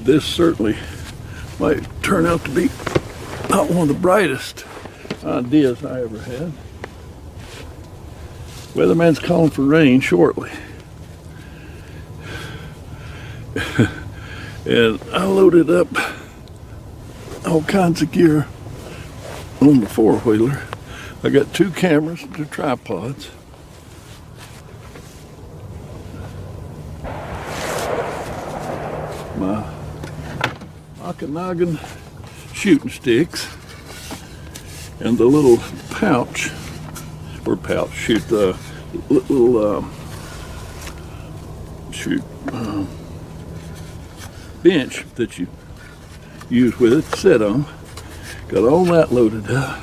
this certainly might turn out to be not one of the brightest ideas I ever had. Weatherman's calling for rain shortly. And I loaded up all kinds of gear on the four-wheeler. I got 2 cameras and 2 tripods. My Okanagan shooting sticks and the little pouch, or pouch, shoot, the little bench that you use with it to sit on. Got all that loaded up.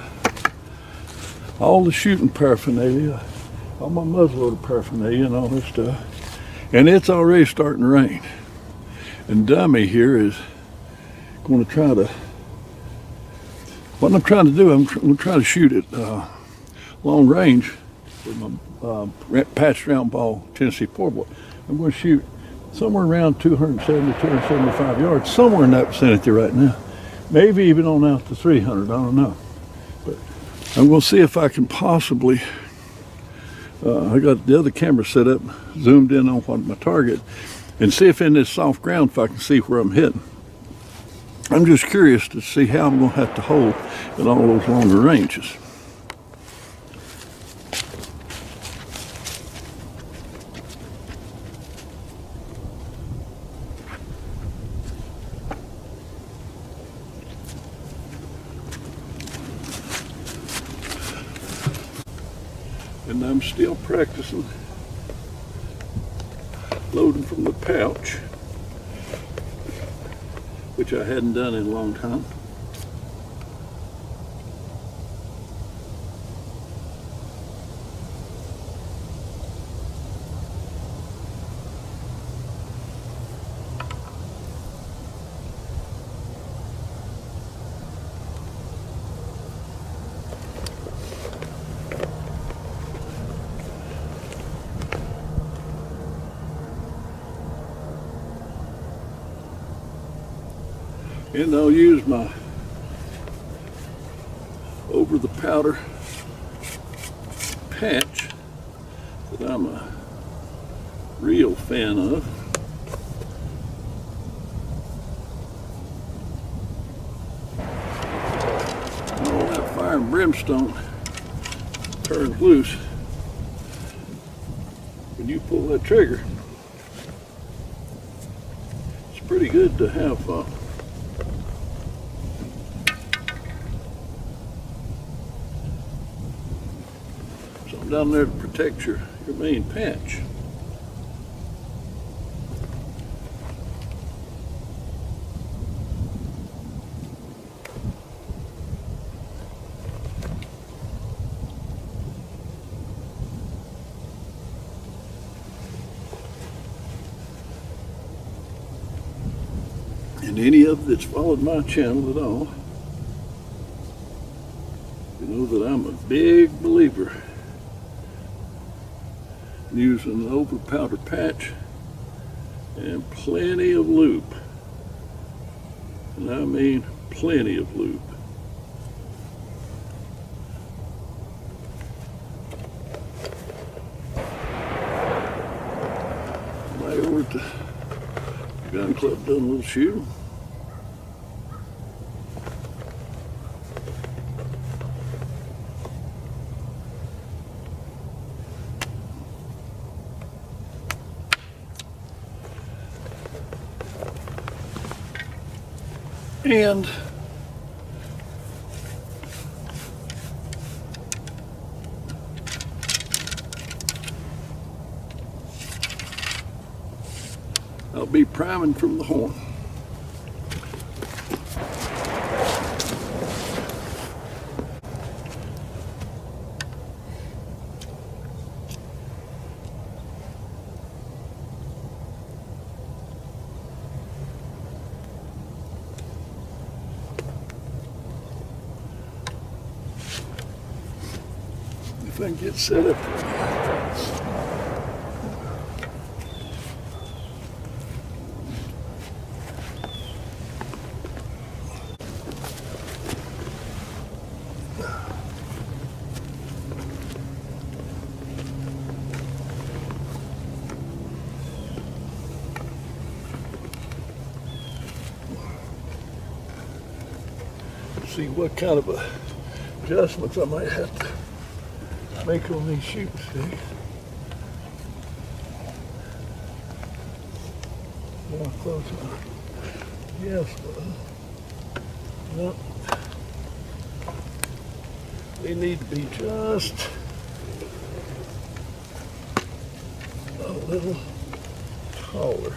All the shooting paraphernalia, all my muzzleloader paraphernalia and all this stuff. And it's already starting to rain. And Dummy here is going to try to, what I'm trying to do, I'm going to try to shoot it long range with my patched round ball Tennessee 4-boy. I'm going to shoot somewhere around 270, 275 yards, somewhere in that vicinity right now. Maybe even on out to 300, I don't know. But I'm going to see if I can possibly, I got the other camera set up, zoomed in on what my target, and see if in this soft ground, if I can see where I'm hitting. I'm just curious to see how I'm going to have to hold in all those longer ranges. And I'm still practicing loading from the pouch, which I hadn't done in a long time. And I'll use my over the powder patch that I'm a real fan of. All that fire and brimstone turns loose when you pull that trigger. It's pretty good to have down there to protect your main patch. And any of that's followed my channel at all, you know that I'm a big believer using an over powder patch and plenty of lube, and I mean plenty of lube. Right over at the gun club, done a little shooting. And I'll be priming from the horn. If I can get set up. see what kind of adjustments I might have to make on these shooting sticks. How close am I? Yes, no. They need to be just a little taller.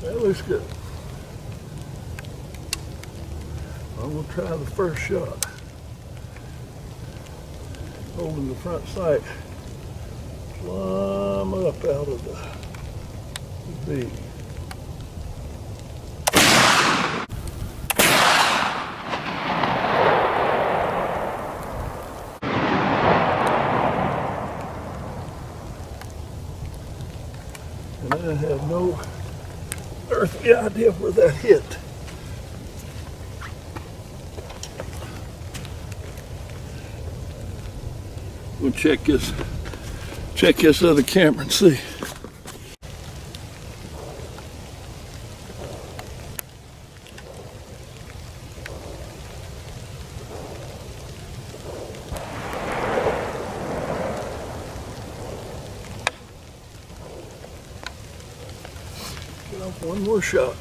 That looks good. I'm going to try the first shot. Holding the front sight plumb up out of the V. And I have no earthly idea where that hit. We'll check this other camera and see. Get off one more shot.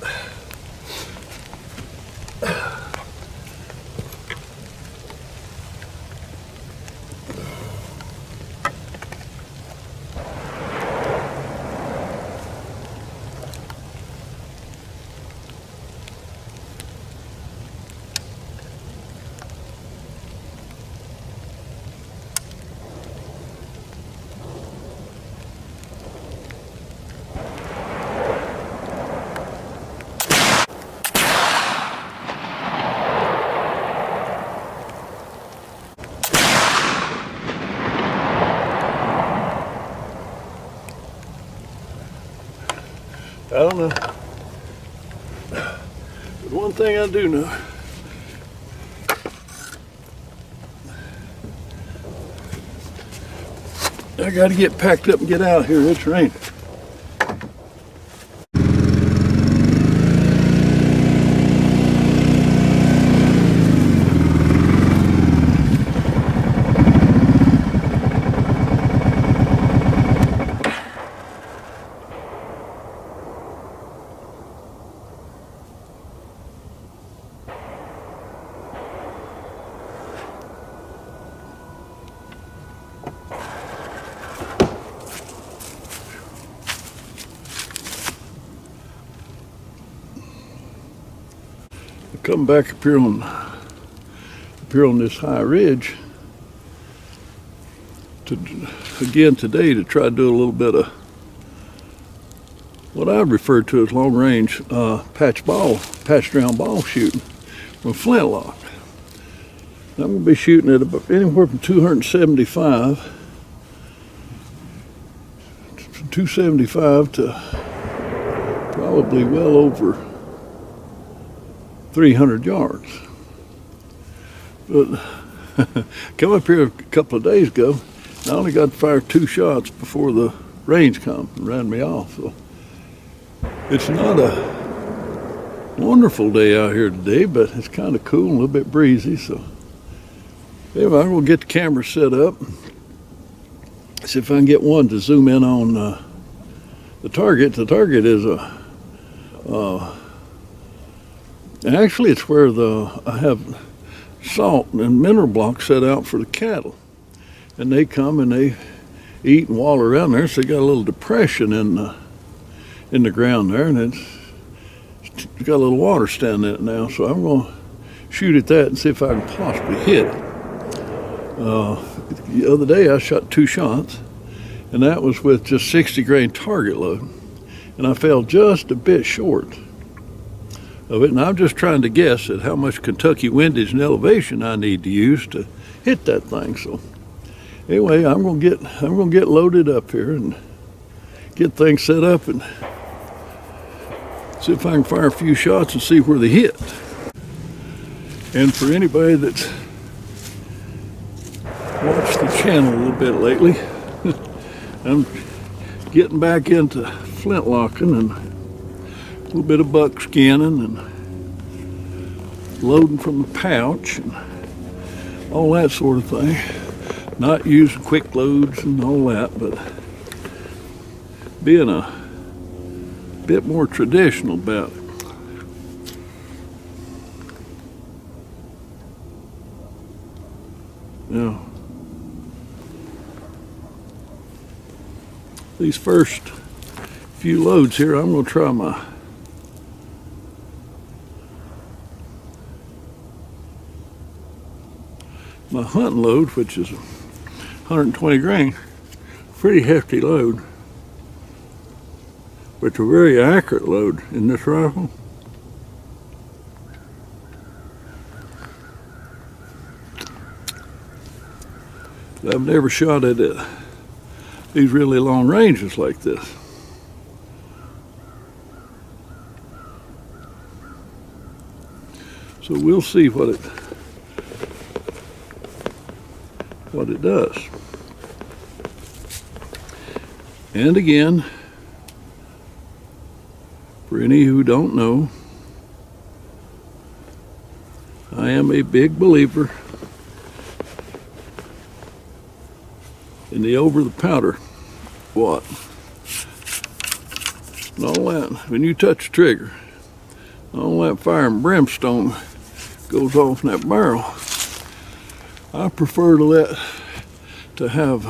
I don't know. But one thing I do know, I got to get packed up and get out of here. It's raining. Come back up here on this high ridge again today to try to do a little bit of what I refer to as long range patch round ball shooting with Flintlock. I'm going to be shooting at about anywhere from 275 to probably well over 300 yards. But come up here a couple of days ago, I only got to fire 2 shots before the rains come and ran me off. So it's not a wonderful day out here today, but it's kind of cool, a little bit breezy. So anyway, I'm gonna get the camera set up, see if I can get one to zoom in on the target. The target is actually, it's where I have salt and mineral blocks set out for the cattle. And they come and they eat and wallow around there. So they got a little depression in the ground there, and it's got a little water standing in it now. So I'm going to shoot at that and see if I can possibly hit it. The other day I shot 2 shots, and that was with just 60 grain target load. And I fell just a bit short of it, and I'm just trying to guess at how much Kentucky windage and elevation I need to use to hit that thing. So anyway, I'm gonna get loaded up here and get things set up and See if I can fire a few shots and see where they hit. And for anybody that's watched the channel a little bit lately, I'm getting back into flintlocking and a little bit of buck skinning and loading from the pouch and all that sort of thing. Not using quick loads and all that, but being a bit more traditional about it. Now, these first few loads here, I'm going to try my hunting load, which is 120 grain. Pretty hefty load, but a very accurate load in this rifle. I've never shot at these really long ranges like this. So we'll see what it does. And again, for any who don't know, I am a big believer in the over the powder wad. And all that, when you touch the trigger, all that fire and brimstone goes off in that barrel. I prefer to have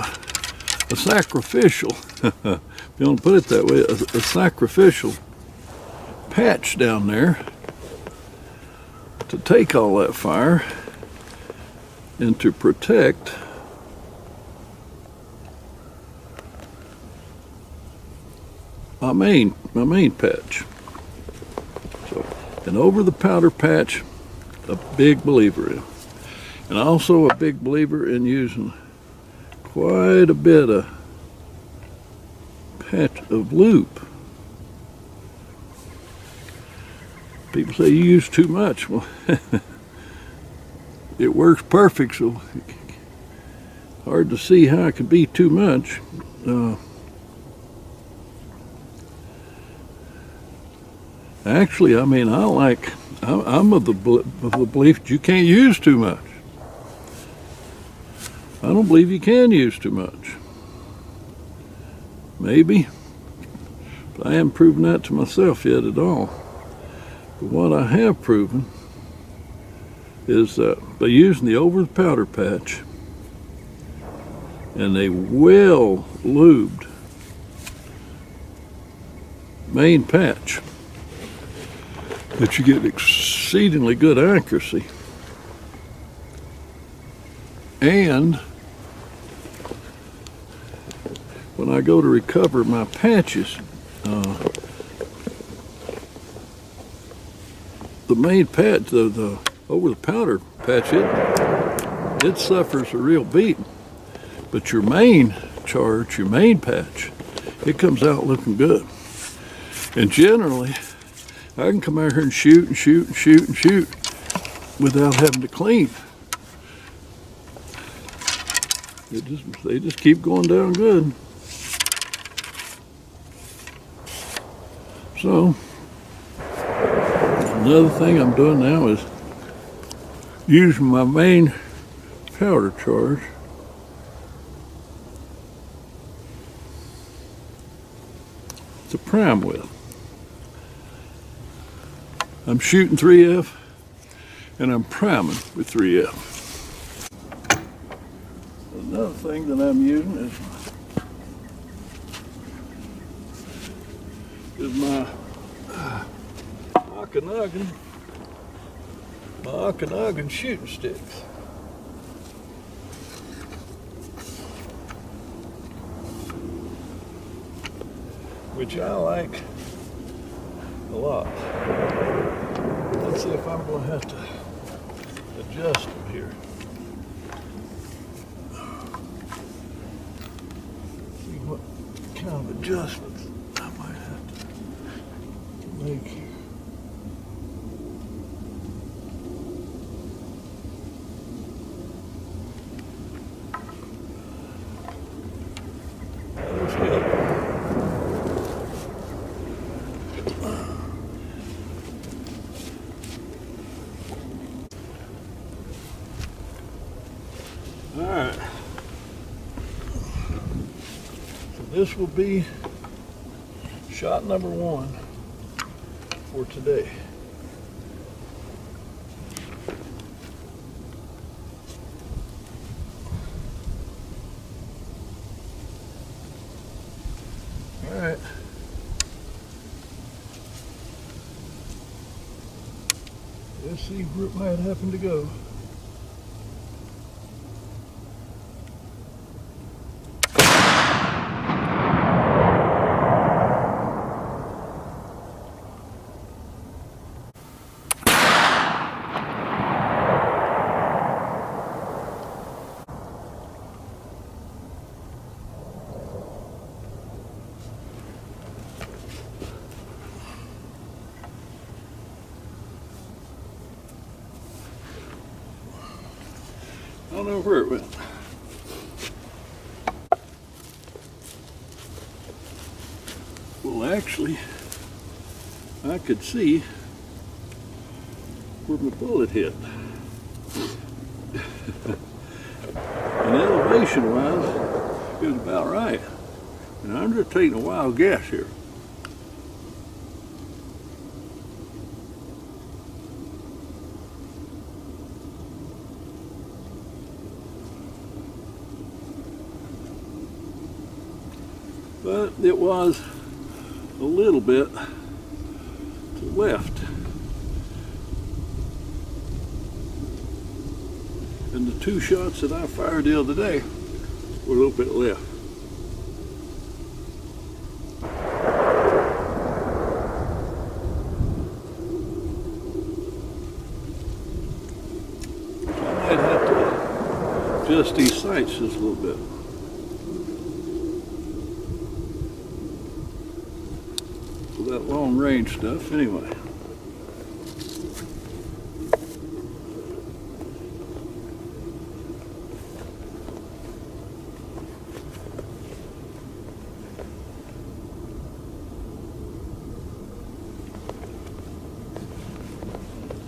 a sacrificial, if you want to put it that way, a sacrificial patch down there to take all that fire and to protect my main patch. So, and over the powder patch, a big believer in. And also a big believer in using quite a bit of patch of loop. People say you use too much. Well, it works perfect, so hard to see how it could be too much. Actually, I mean, I'm of the belief that you can't use too much. I don't believe you can use too much. Maybe, but I haven't proven that to myself yet at all. But what I have proven is that by using the over the powder patch and a well lubed main patch, that you get exceedingly good accuracy. And when I go to recover my patches, the main patch, the over the powder patch, it suffers a real beating. But your main charge, your main patch, it comes out looking good. And generally, I can come out here and shoot and shoot and shoot and shoot without having to clean. They just keep going down good. So, another thing I'm doing now is using my main powder charge to prime with. I'm shooting 3F and I'm priming with 3F. Another thing that I'm using is my Okanagan shooting sticks. Which I like a lot. Let's see if I'm going to have to adjust them here. See what kind of adjustments I might have to make here. this will be shot number 1 for today. All right. Let's see where it might happen to go. I don't know where it went. Well, actually, I could see where my bullet hit. And elevation-wise, it was about right. And I'm just taking a wild guess here. But it was a little bit to the left. And the 2 shots that I fired the other day were a little bit left. So I might have to adjust these sights just a little bit. That long range stuff anyway.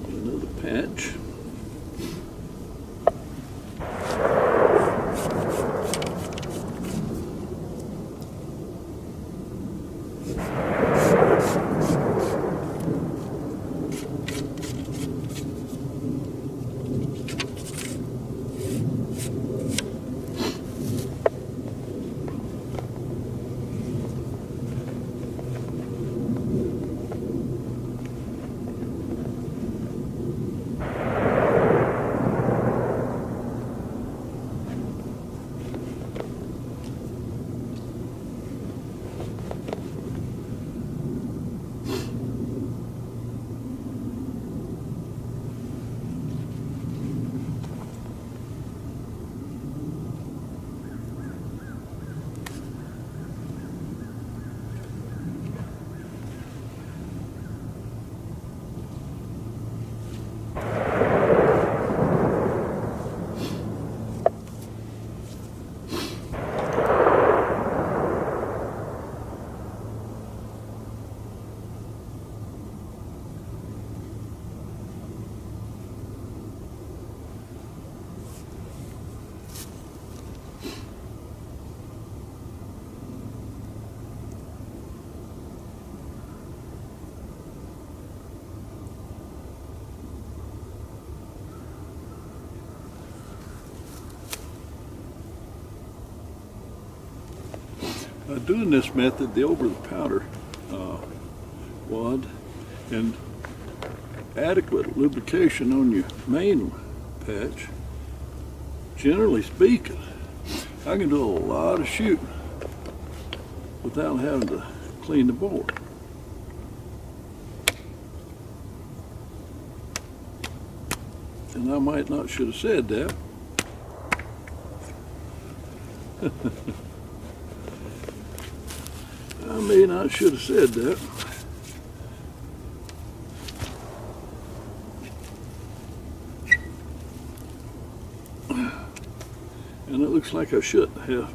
Another patch. Doing this method, the over the powder wad and adequate lubrication on your main patch, generally speaking, I can do a lot of shooting without having to clean the bore. And I might not should have said that. I may not should have said that. And it looks like I shouldn't have.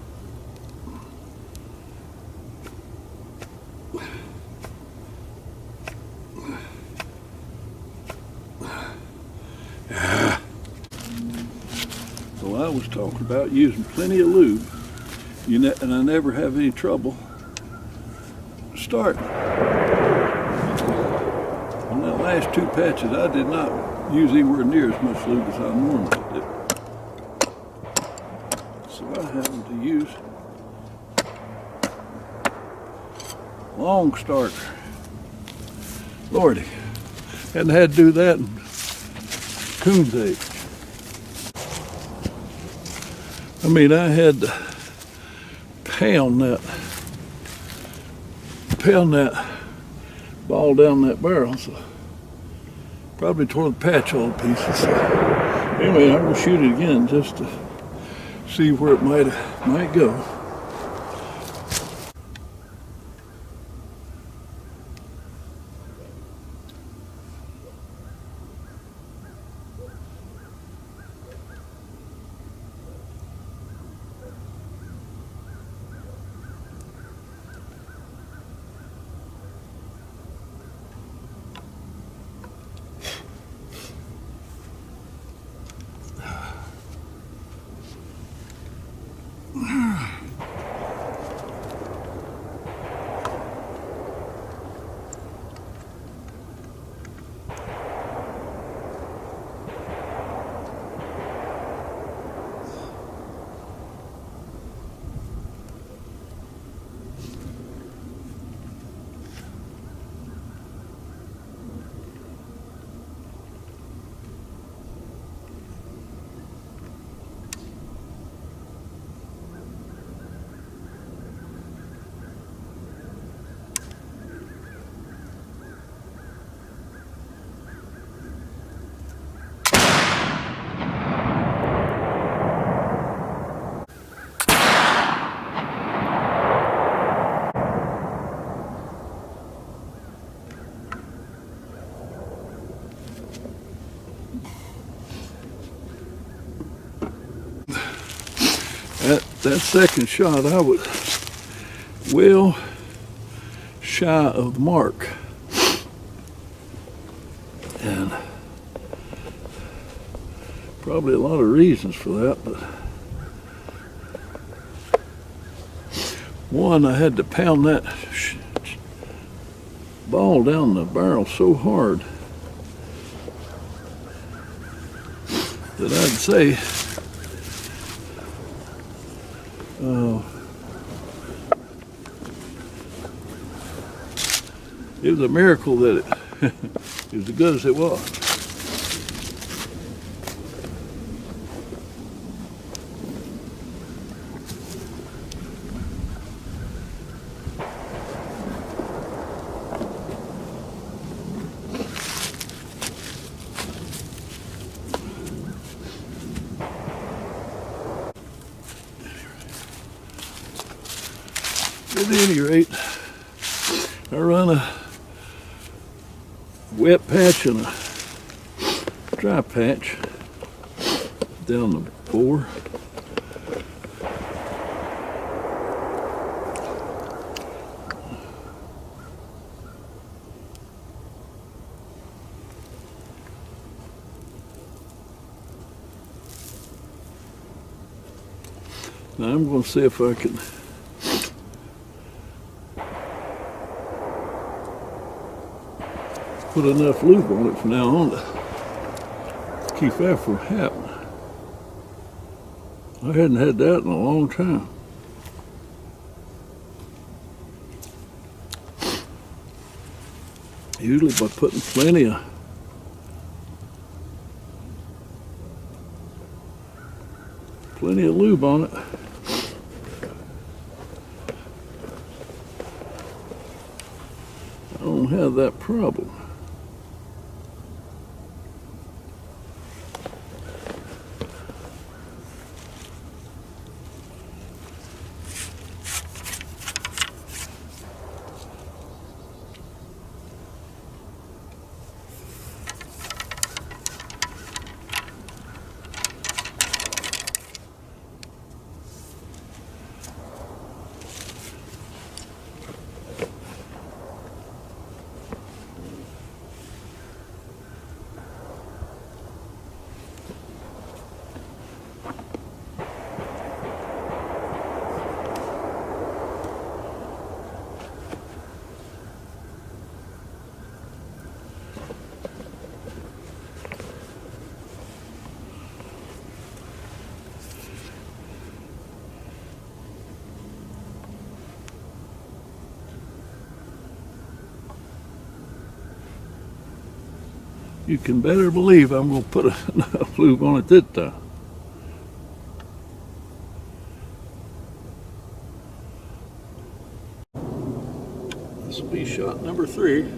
So I was talking about using plenty of lube And I never have any trouble starting. On that last two patches, I did not use anywhere near as much lube as I normally do. So I happened to use long starter. Lordy, hadn't had to do that in coon's age. I mean, I had to pound that ball down that barrel, so probably tore the patch all to pieces. So anyway, I'm gonna shoot it again just to see where it might go. That second shot, I was well shy of the mark. And probably a lot of reasons for that, but one, I had to pound that ball down the barrel so hard that I'd say it was a miracle that it was as good as it was. At any rate, I run a wet patch and a dry patch down the bore. Now I'm going to see if I can put enough lube on it from now on to keep that from happening. I hadn't had that in a long time. Usually by putting plenty of lube on it. I don't have that problem. You can better believe I'm going to put enough lube on it this time. This will be shot number 3.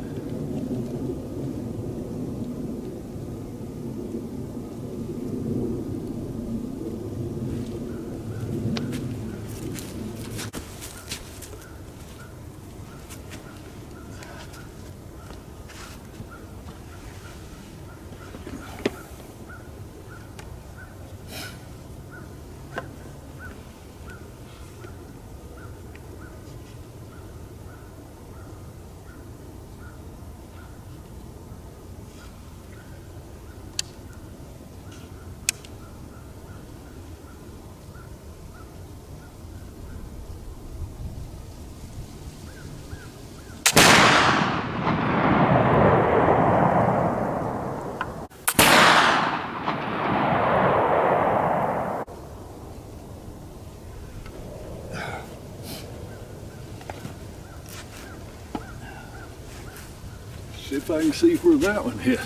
See if I can see where that one hit.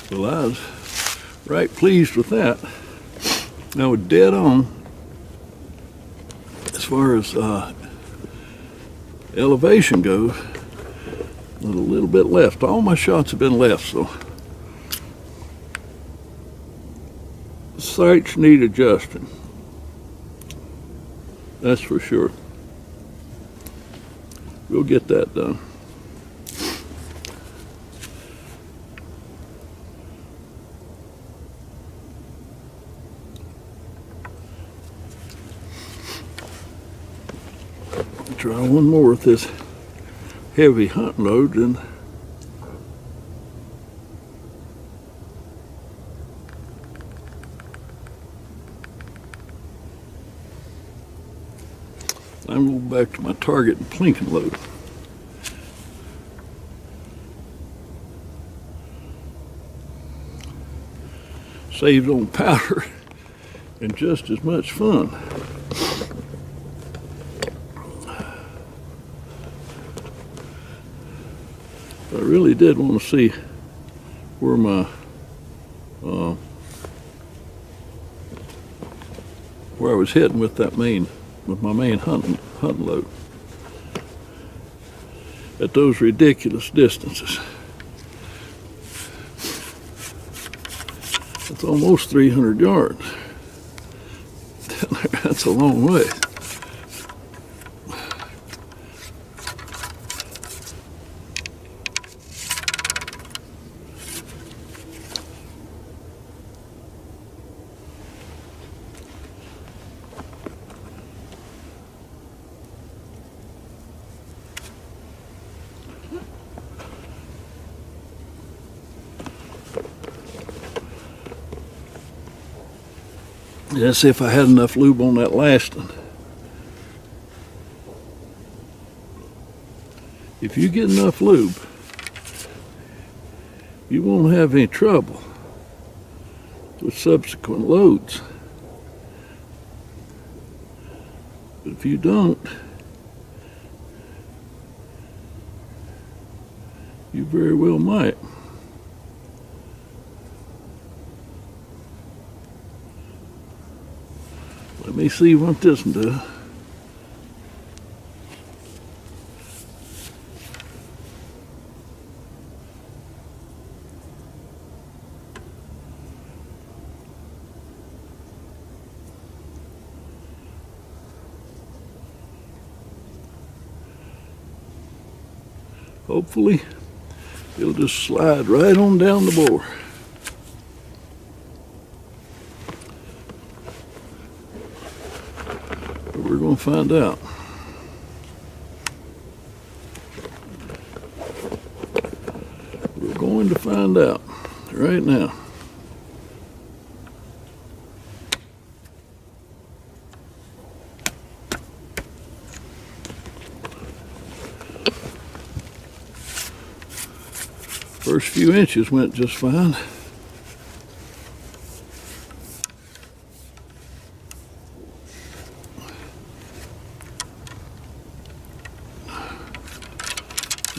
Well, I was right pleased with that. I was dead on as far as elevation goes. A little bit left. All my shots have been left, so sights need adjusting. That's for sure. We'll get that done. Try one more with this heavy hunt load, and I'm going back to my target and plinking load. Saved on powder and just as much fun. I really did want to see where my where I was hitting with my main hunting load at those ridiculous distances. It's almost 300 yards. That's a long way. Let's see if I had enough lube on that last one. If you get enough lube, you won't have any trouble with subsequent loads. But if you don't, you very well might. Let me see what this one does. Hopefully, it'll just slide right on down the bore. We're going to find out. We're going to find out right now. First few inches went just fine.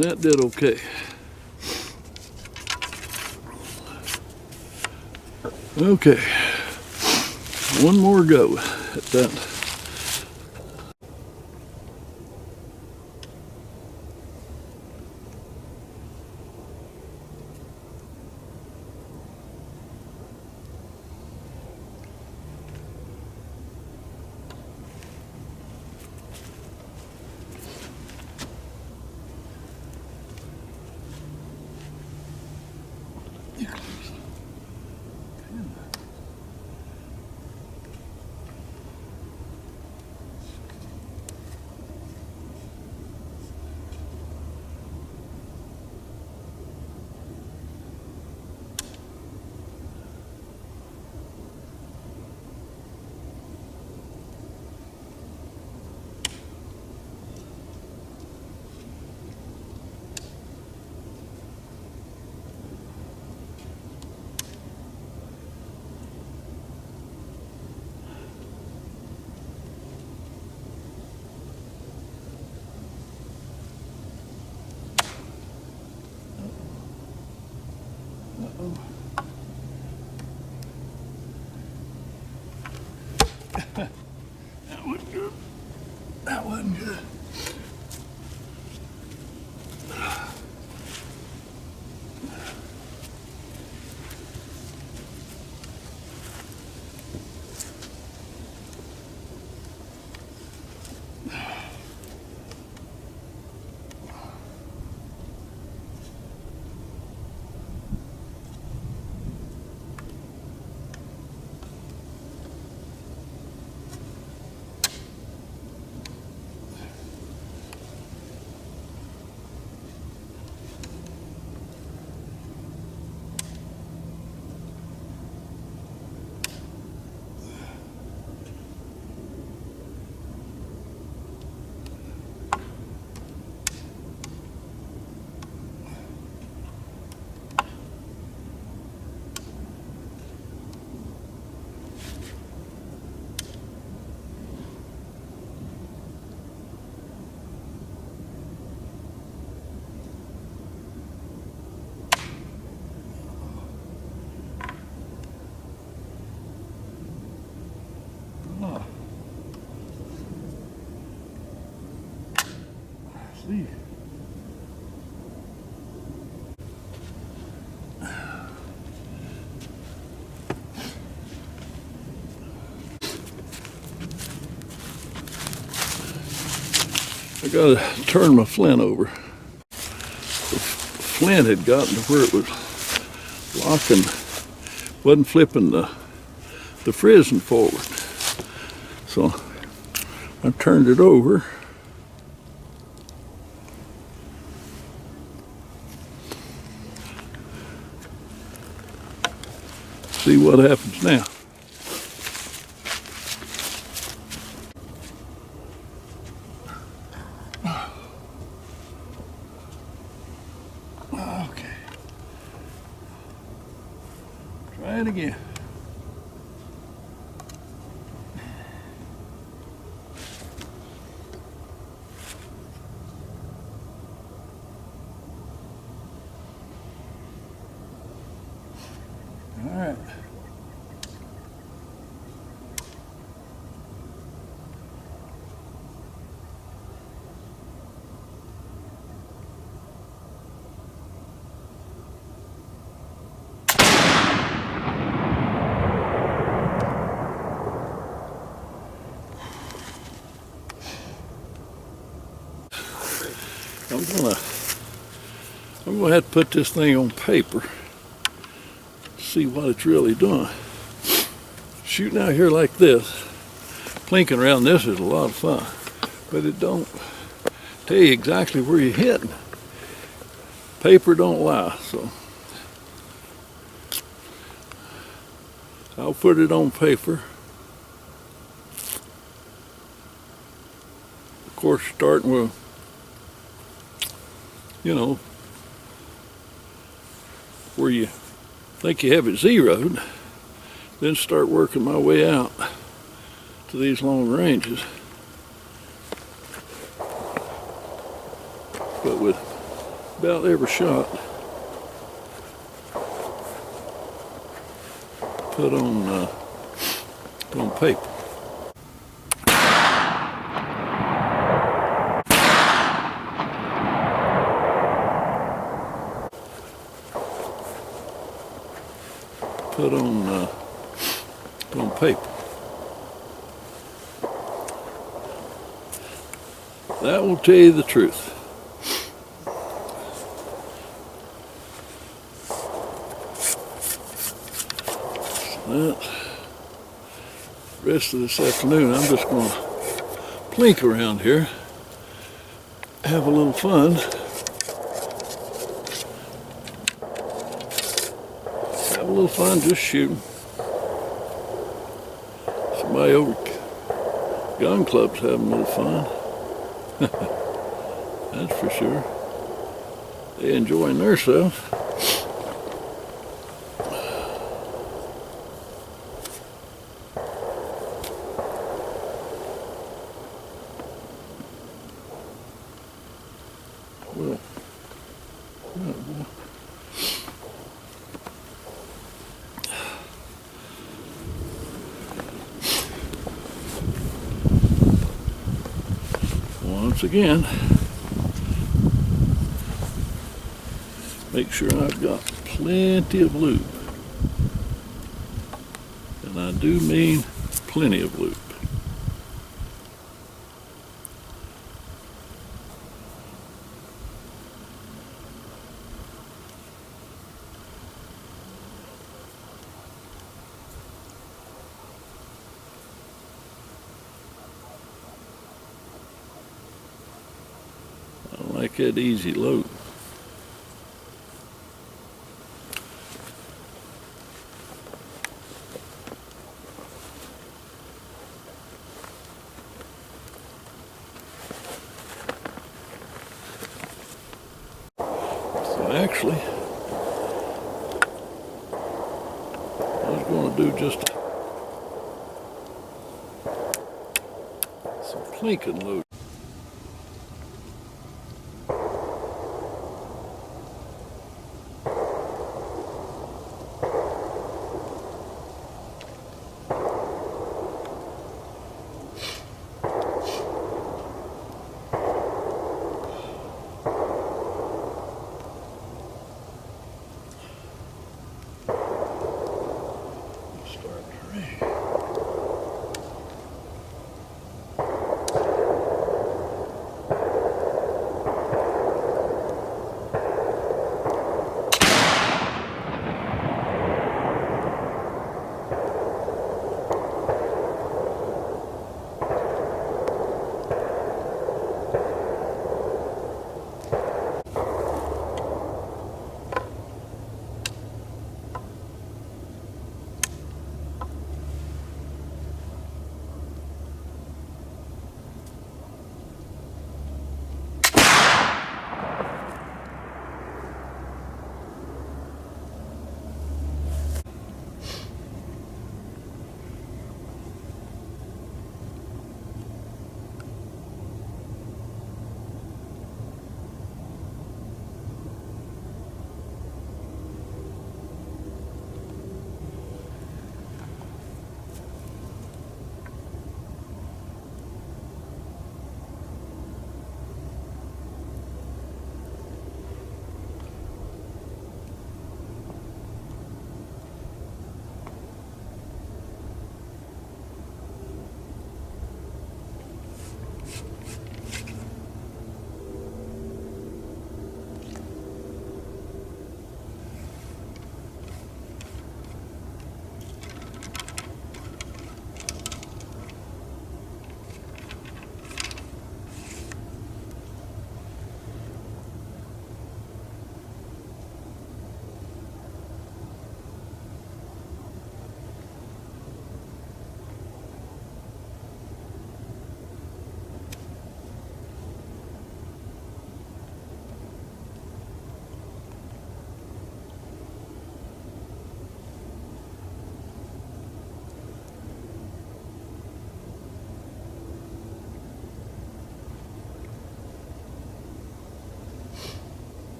That did okay. Okay, one more go at that. That wasn't good. That wasn't good. Oh. See. I gotta turn my flint over. The flint had gotten to where it was locking, wasn't flipping the frizzen forward. So I turned it over. See what happens now. Okay. Try it again. All right. I'm gonna have to put this thing on paper, see what it's really doing. Shooting out here like this, plinking around this is a lot of fun, but it don't tell you exactly where you're hitting. Paper don't lie, so I'll put it on paper. Of course, starting with, you know, where you think you have it zeroed, then start working my way out to these long ranges. But with about every shot put on paper. Put on paper. That will tell you the truth. That rest of this afternoon, I'm just going to plink around here, have a little fun, just shooting. Somebody over at gun club's having a little fun. That's for sure. They enjoying themselves. Well, once again, make sure I've got plenty of lube. And I do mean plenty of lube. I like that easy load. So actually, I was going to do just some plinking load.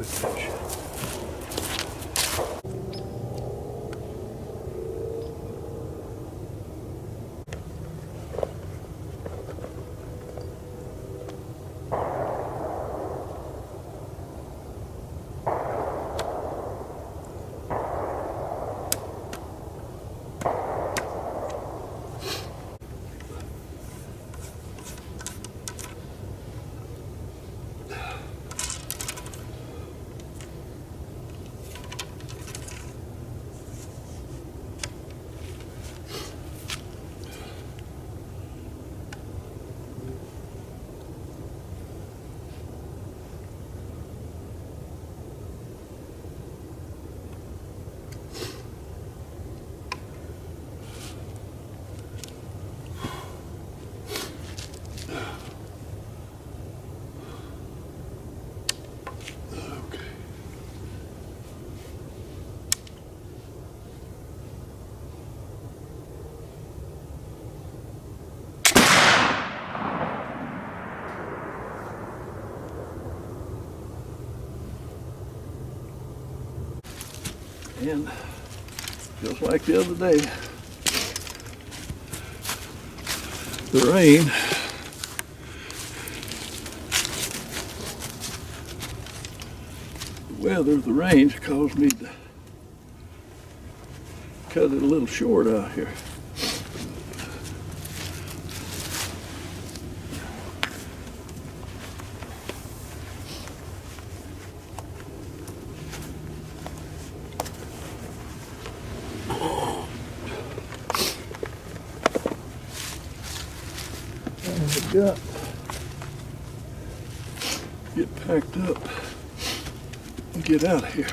quick finish. And just like the other day, the rain the rain's caused me to cut it a little short out here. Got get packed up and get out of here.